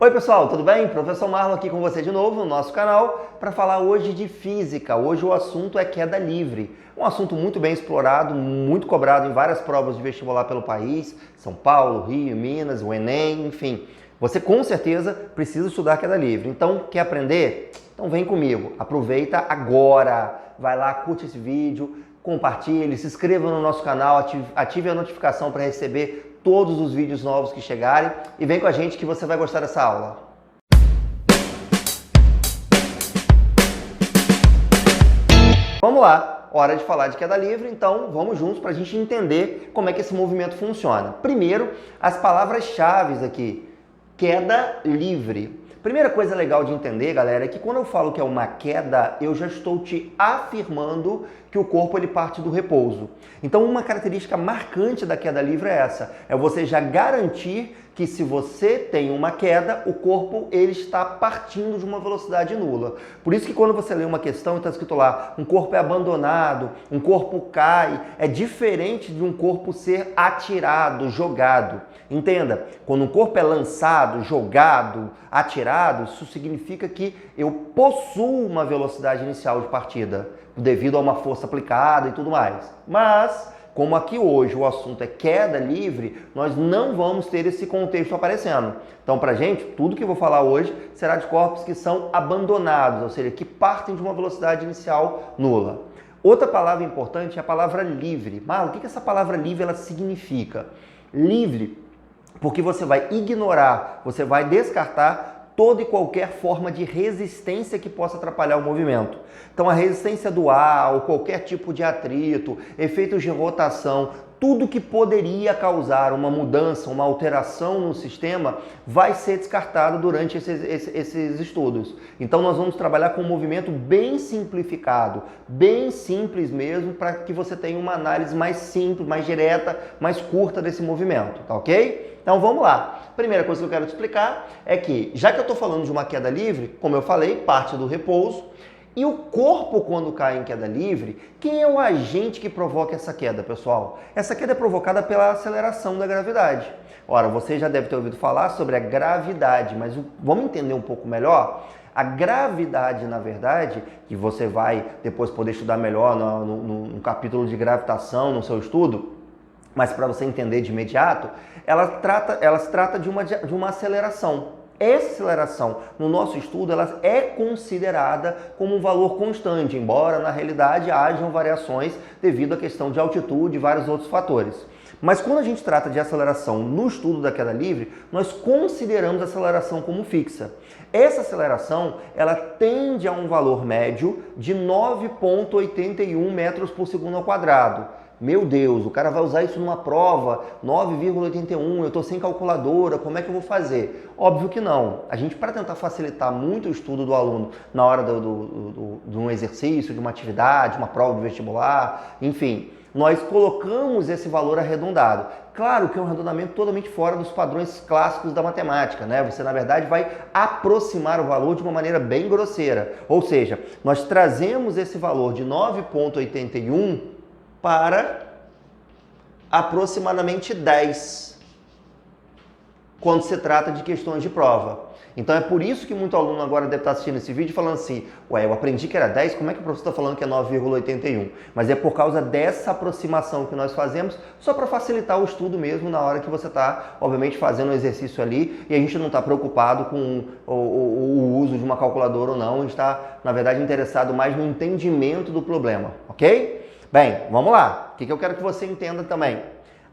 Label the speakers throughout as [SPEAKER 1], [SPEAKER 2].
[SPEAKER 1] Oi pessoal, tudo bem? Professor Marlon aqui com você de novo no nosso canal para falar hoje de física. Hoje o assunto é queda livre. Um assunto muito bem explorado, muito cobrado em várias provas de vestibular pelo país, São Paulo, Rio, Minas, o Enem, enfim. Você com certeza precisa estudar queda livre. Então, quer aprender? Então vem comigo, aproveita agora. Vai lá, curte esse vídeo, compartilhe, se inscreva no nosso canal, ative a notificação para receber todos os vídeos novos que chegarem e vem com a gente que você vai gostar dessa aula. Vamos lá, hora de falar de queda livre, então vamos juntos para a gente entender como é que esse movimento funciona. Primeiro, as palavras-chave aqui, queda livre. Primeira coisa legal de entender, galera, é que quando eu falo que é uma queda, eu já estou te afirmando que o corpo ele parte do repouso. Então, uma característica marcante da queda livre é essa, é você já garantir que se você tem uma queda, o corpo ele está partindo de uma velocidade nula. Por isso que quando você lê uma questão e está escrito lá, um corpo é abandonado, um corpo cai, é diferente de um corpo ser atirado, jogado. Entenda, quando um corpo é lançado, jogado, atirado, isso significa que eu possuo uma velocidade inicial de partida, devido a uma força aplicada e tudo mais. Mas, como aqui hoje o assunto é queda livre, nós não vamos ter esse contexto aparecendo. Então, pra gente, tudo que eu vou falar hoje será de corpos que são abandonados, ou seja, que partem de uma velocidade inicial nula. Outra palavra importante é a palavra livre. Marlon, o que essa palavra livre ela significa? Livre porque você vai ignorar, você vai descartar toda e qualquer forma de resistência que possa atrapalhar o movimento. Então a resistência do ar, ou qualquer tipo de atrito, efeitos de rotação, tudo que poderia causar uma mudança, uma alteração no sistema, vai ser descartado durante esses estudos. Então nós vamos trabalhar com um movimento bem simplificado, bem simples mesmo, para que você tenha uma análise mais simples, mais direta, mais curta desse movimento, tá ok? Então vamos lá. Primeira coisa que eu quero te explicar é que, já que eu estou falando de uma queda livre, como eu falei, parte do repouso, e o corpo, quando cai em queda livre, quem é o agente que provoca essa queda, pessoal? Essa queda é provocada pela aceleração da gravidade. Ora, você já deve ter ouvido falar sobre a gravidade, mas vamos entender um pouco melhor? A gravidade, na verdade, que você vai depois poder estudar melhor no capítulo de gravitação, no seu estudo, mas para você entender de imediato, ela se trata de uma aceleração. Essa aceleração, no nosso estudo, ela é considerada como um valor constante, embora na realidade hajam variações devido à questão de altitude e vários outros fatores. Mas quando a gente trata de aceleração no estudo da queda livre, nós consideramos a aceleração como fixa. Essa aceleração, ela tende a um valor médio de 9,81 metros por segundo ao quadrado. Meu Deus, o cara vai usar isso numa prova, 9,81, eu estou sem calculadora, como é que eu vou fazer? Óbvio que não. A gente, para tentar facilitar muito o estudo do aluno na hora de um exercício, de uma atividade, uma prova de vestibular, enfim, nós colocamos esse valor arredondado. Claro que é um arredondamento totalmente fora dos padrões clássicos da matemática, né? Você, na verdade, vai aproximar o valor de uma maneira bem grosseira. Ou seja, nós trazemos esse valor de 9,81 para aproximadamente 10, quando se trata de questões de prova. Então é por isso que muito aluno agora deve estar assistindo esse vídeo falando assim, ué, eu aprendi que era 10, como é que o professor está falando que é 9,81? Mas é por causa dessa aproximação que nós fazemos, só para facilitar o estudo mesmo na hora que você está, obviamente, fazendo o exercício ali, e a gente não está preocupado com o uso de uma calculadora ou não, a gente está, na verdade, interessado mais no entendimento do problema, ok? Bem, vamos lá. O que eu quero que você entenda também?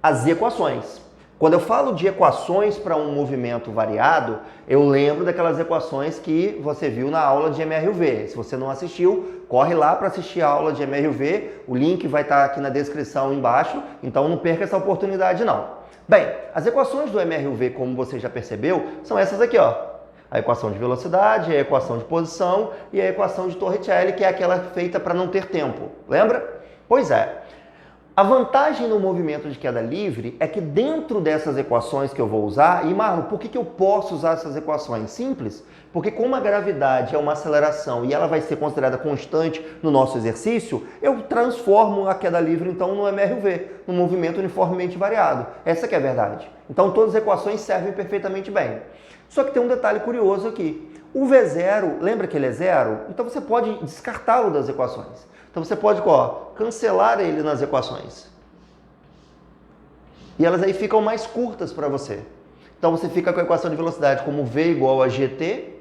[SPEAKER 1] As equações. Quando eu falo de equações para um movimento variado, eu lembro daquelas equações que você viu na aula de MRUV. Se você não assistiu, corre lá para assistir a aula de MRUV. O link vai estar aqui na descrição embaixo, então não perca essa oportunidade não. Bem, as equações do MRUV, como você já percebeu, são essas aqui, ó. A equação de velocidade, a equação de posição e a equação de Torricelli, que é aquela feita para não ter tempo. Lembra? Pois é. A vantagem no movimento de queda livre é que dentro dessas equações que eu vou usar, e Marlon, por que eu posso usar essas equações? Simples, porque como a gravidade é uma aceleração e ela vai ser considerada constante no nosso exercício, eu transformo a queda livre então no MRUV, no movimento uniformemente variado. Essa que é a verdade. Então todas as equações servem perfeitamente bem. Só que tem um detalhe curioso aqui. O V0, lembra que ele é zero? Então você pode descartá-lo das equações. Então você pode, cancelar ele nas equações. E elas aí ficam mais curtas para você. Então você fica com a equação de velocidade como V igual a GT,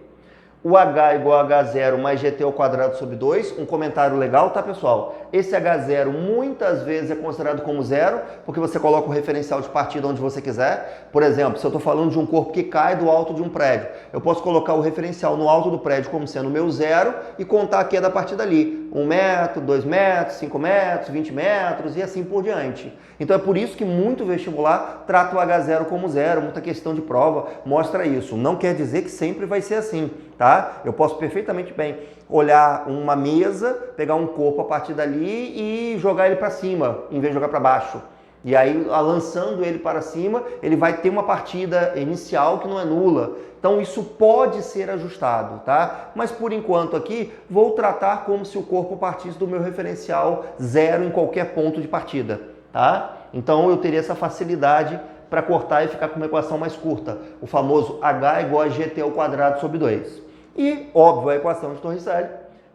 [SPEAKER 1] o H igual a H0 mais GT ao quadrado sobre 2. Um comentário legal, tá, pessoal? Esse H0 muitas vezes é considerado como zero, porque você coloca o referencial de partida onde você quiser. Por exemplo, se eu estou falando de um corpo que cai do alto de um prédio, eu posso colocar o referencial no alto do prédio como sendo o meu zero e contar a queda a partir dali. 1 metro, 2 metros, 5 metros, 20 metros e assim por diante. Então é por isso que muito vestibular trata o H0 como zero, muita questão de prova mostra isso. Não quer dizer que sempre vai ser assim, tá? Eu posso perfeitamente bem olhar uma mesa, pegar um corpo a partir dali e jogar ele para cima, em vez de jogar para baixo. E aí, lançando ele para cima, ele vai ter uma partida inicial que não é nula. Então, isso pode ser ajustado, tá? Mas, por enquanto aqui, vou tratar como se o corpo partisse do meu referencial zero em qualquer ponto de partida, tá? Então, eu teria essa facilidade para cortar e ficar com uma equação mais curta. O famoso H igual a GT ao quadrado sobre 2. E, óbvio, a equação de Torricelli,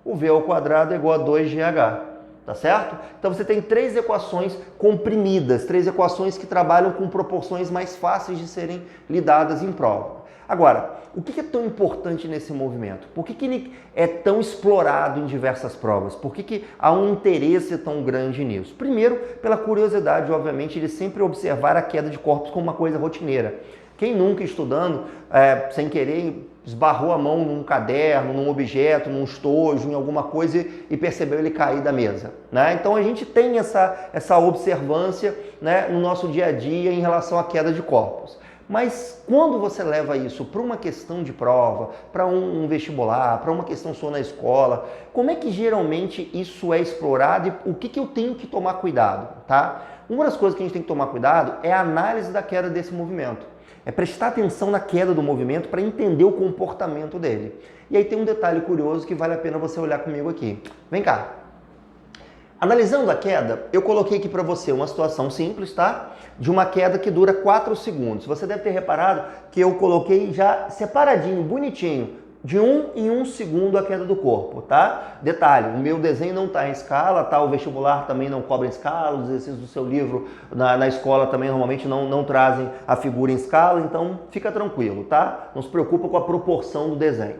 [SPEAKER 1] o V ao quadrado é igual a 2GH. Tá certo? Então você tem três equações comprimidas, três equações que trabalham com proporções mais fáceis de serem lidadas em prova. Agora, o que é tão importante nesse movimento? Por que ele é tão explorado em diversas provas? Por que há um interesse tão grande nisso? Primeiro, pela curiosidade, obviamente, de sempre observar a queda de corpos como uma coisa rotineira. Quem nunca estudando, sem querer, esbarrou a mão num caderno, num objeto, num estojo, em alguma coisa e percebeu ele cair da mesa, né? Então a gente tem essa observância, né, no nosso dia a dia em relação à queda de corpos. Mas quando você leva isso para uma questão de prova, para um vestibular, para uma questão sua na escola, como é que geralmente isso é explorado e o que eu tenho que tomar cuidado, tá? Uma das coisas que a gente tem que tomar cuidado é a análise da queda desse movimento. É prestar atenção na queda do movimento para entender o comportamento dele. E aí tem um detalhe curioso que vale a pena você olhar comigo aqui. Vem cá. Analisando a queda, eu coloquei aqui para você uma situação simples, tá? De uma queda que dura 4 segundos. Você deve ter reparado que eu coloquei já separadinho, bonitinho, de 1 em 1 segundo a queda do corpo, tá? Detalhe, o meu desenho não está em escala, tá? O vestibular também não cobra em escala, os exercícios do seu livro na escola também normalmente não trazem a figura em escala, então fica tranquilo, tá? Não se preocupa com a proporção do desenho.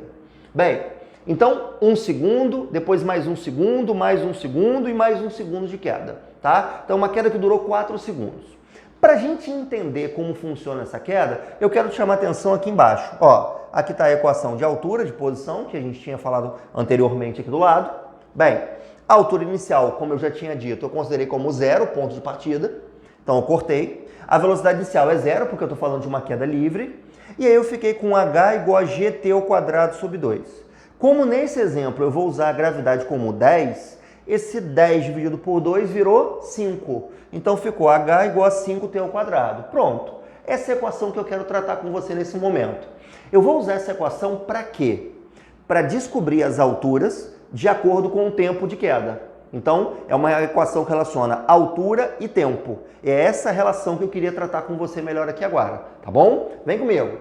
[SPEAKER 1] Bem, então 1 segundo, depois mais 1 segundo, mais 1 segundo e mais 1 segundo de queda, tá? Então uma queda que durou 4 segundos. Para a gente entender como funciona essa queda, eu quero te chamar a atenção aqui embaixo. Ó, aqui está a equação de altura, de posição, que a gente tinha falado anteriormente aqui do lado. Bem, a altura inicial, como eu já tinha dito, eu considerei como zero, ponto de partida. Então eu cortei. A velocidade inicial é zero, porque eu estou falando de uma queda livre. E aí eu fiquei com H igual a GT ao quadrado sobre 2. Como nesse exemplo eu vou usar a gravidade como 10, esse 10 dividido por 2 virou 5. Então ficou H igual a 5T ao quadrado. Pronto. Essa é a equação que eu quero tratar com você nesse momento. Eu vou usar essa equação para quê? Para descobrir as alturas de acordo com o tempo de queda. Então, é uma equação que relaciona altura e tempo. É essa relação que eu queria tratar com você melhor aqui agora, tá bom? Vem comigo.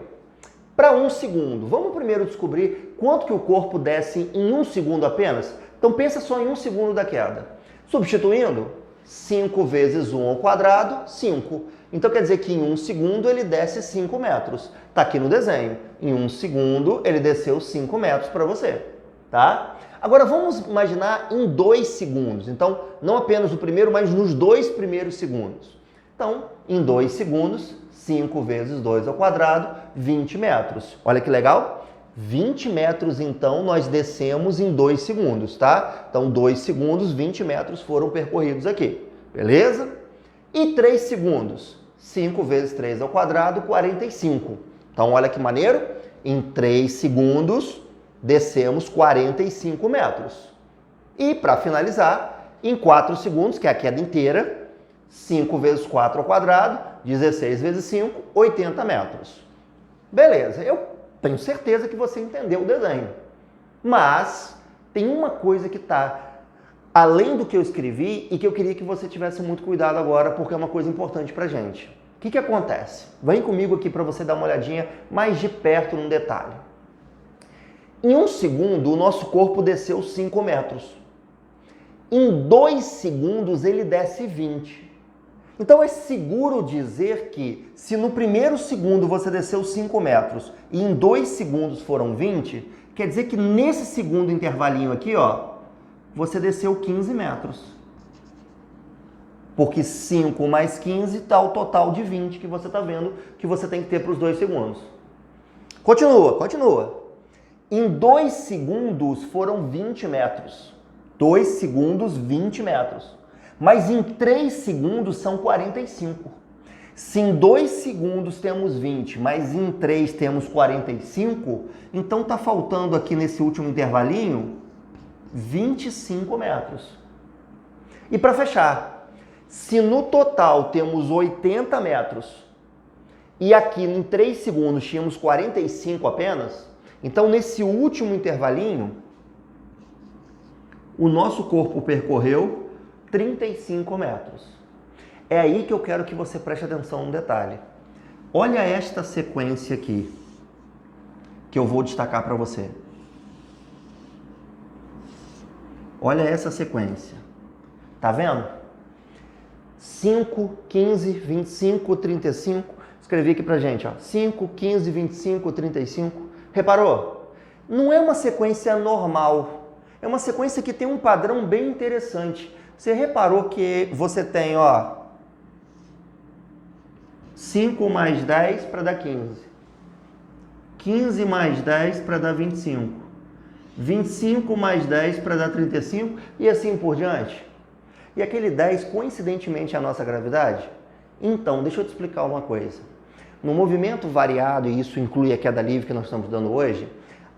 [SPEAKER 1] Para 1 segundo, vamos primeiro descobrir quanto que o corpo desce em 1 segundo apenas? Então pensa só em 1 segundo da queda. Substituindo, 5 vezes 1 ao quadrado, 5. Então quer dizer que em 1 segundo ele desce 5 metros. Está aqui no desenho. Em 1 segundo ele desceu 5 metros para você, tá? Agora vamos imaginar em 2 segundos. Então não apenas no primeiro, mas nos 2 primeiros segundos. Então em 2 segundos, 5 vezes 2 ao quadrado, 20 metros. Olha que legal. 20 metros, então, nós descemos em 2 segundos, tá? Então, 2 segundos, 20 metros foram percorridos aqui, beleza? E 3 segundos, 5 vezes 3 ao quadrado, 45. Então, olha que maneiro, em 3 segundos, descemos 45 metros. E, para finalizar, em 4 segundos, que é a queda inteira, 5 vezes 4 ao quadrado, 16 vezes 5, 80 metros. Beleza, eu tenho certeza que você entendeu o desenho. Mas tem uma coisa que está além do que eu escrevi e que eu queria que você tivesse muito cuidado agora, porque é uma coisa importante para a gente. que acontece? Vem comigo aqui para você dar uma olhadinha mais de perto num detalhe. Em 1 segundo, o nosso corpo desceu 5 metros. Em 2 segundos, ele desce 20. Então é seguro dizer que se no primeiro segundo você desceu 5 metros e em 2 segundos foram 20, quer dizer que nesse segundo intervalinho aqui, ó, você desceu 15 metros. Porque 5 mais 15 dá o total de 20 que você está vendo que você tem que ter para os 2 segundos. Continua. Em 2 segundos foram 20 metros. 2 segundos, 20 metros. Mas em 3 segundos são 45. Se em 2 segundos temos 20, mas em 3 temos 45, então está faltando aqui nesse último intervalinho 25 metros. E para fechar, se no total temos 80 metros e aqui em 3 segundos tínhamos 45 apenas, então nesse último intervalinho, o nosso corpo percorreu 35 metros. É aí que eu quero que você preste atenção no detalhe. Olha esta sequência aqui, que eu vou destacar para você. Olha essa sequência. Tá vendo? 5, 15, 25, 35. Escrevi aqui pra gente, ó. 5, 15, 25, 35. Reparou? Não é uma sequência normal. É uma sequência que tem um padrão bem interessante. Você reparou que você tem, ó, 5 mais 10 para dar 15. 15 mais 10 para dar 25. 25 mais 10 para dar 35 e assim por diante. E aquele 10, coincidentemente, é a nossa gravidade? Então, deixa eu te explicar uma coisa. No movimento variado, e isso inclui a queda livre que nós estamos dando hoje,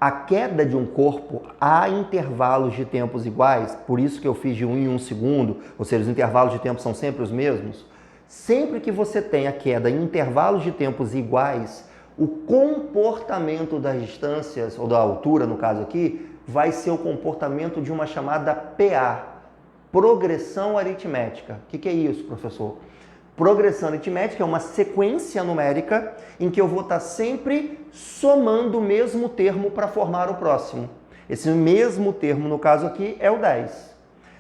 [SPEAKER 1] a queda de um corpo a intervalos de tempos iguais, por isso que eu fiz de 1 em 1 segundo, ou seja, os intervalos de tempo são sempre os mesmos. Sempre que você tem a queda em intervalos de tempos iguais, o comportamento das distâncias, ou da altura no caso aqui, vai ser o comportamento de uma chamada PA, progressão aritmética. O que é isso, professor? Progressão aritmética é uma sequência numérica em que eu vou estar sempre somando o mesmo termo para formar o próximo. Esse mesmo termo, no caso aqui, é o 10.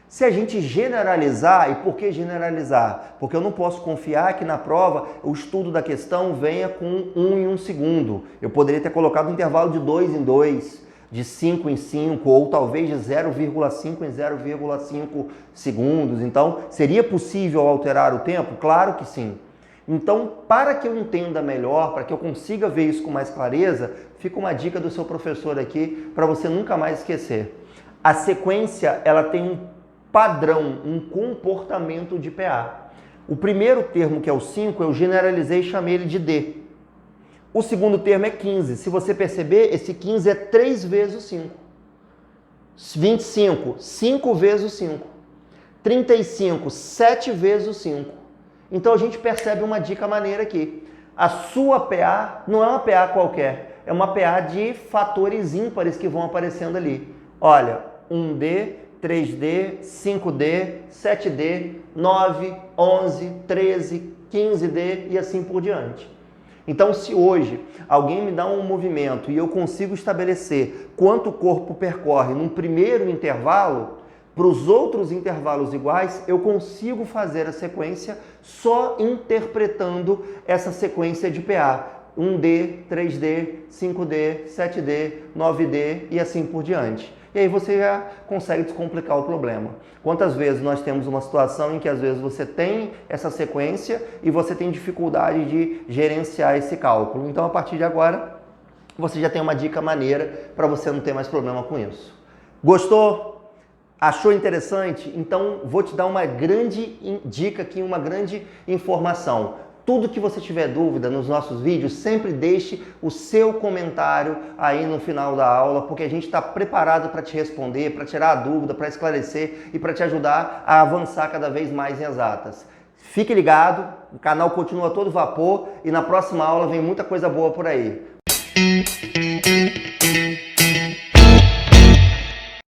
[SPEAKER 1] Se a gente generalizar, e por que generalizar? Porque eu não posso confiar que na prova o estudo da questão venha com 1 em 1 segundo. Eu poderia ter colocado um intervalo de 2 em 2, de 5 em 5, ou talvez de 0,5 em 0,5 segundos. Então, seria possível alterar o tempo? Claro que sim. Então, para que eu entenda melhor, para que eu consiga ver isso com mais clareza, fica uma dica do seu professor aqui, para você nunca mais esquecer. A sequência, ela tem um padrão, um comportamento de PA. O primeiro termo, que é o 5, eu generalizei e chamei ele de D. O segundo termo é 15. Se você perceber, esse 15 é 3 vezes o 5. 25, 5 vezes o 5. 35, 7 vezes o 5. Então a gente percebe uma dica maneira aqui. A sua PA não é uma PA qualquer, é uma PA de fatores ímpares que vão aparecendo ali. Olha, 1D, 3D, 5D, 7D, 9, 11, 13, 15D e assim por diante. Então, se hoje alguém me dá um movimento e eu consigo estabelecer quanto o corpo percorre num primeiro intervalo, para os outros intervalos iguais, eu consigo fazer a sequência só interpretando essa sequência de PA. 1D, 3D, 5D, 7D, 9D e assim por diante. E aí você já consegue descomplicar o problema. Quantas vezes nós temos uma situação em que às vezes você tem essa sequência e você tem dificuldade de gerenciar esse cálculo. Então, a partir de agora, você já tem uma dica maneira para você não ter mais problema com isso. Gostou? Achou interessante? Então, vou te dar uma grande dica aqui, uma grande informação. Tudo que você tiver dúvida nos nossos vídeos, sempre deixe o seu comentário aí no final da aula, porque a gente está preparado para te responder, para tirar a dúvida, para esclarecer e para te ajudar a avançar cada vez mais em exatas. Fique ligado, o canal continua a todo vapor e na próxima aula vem muita coisa boa por aí.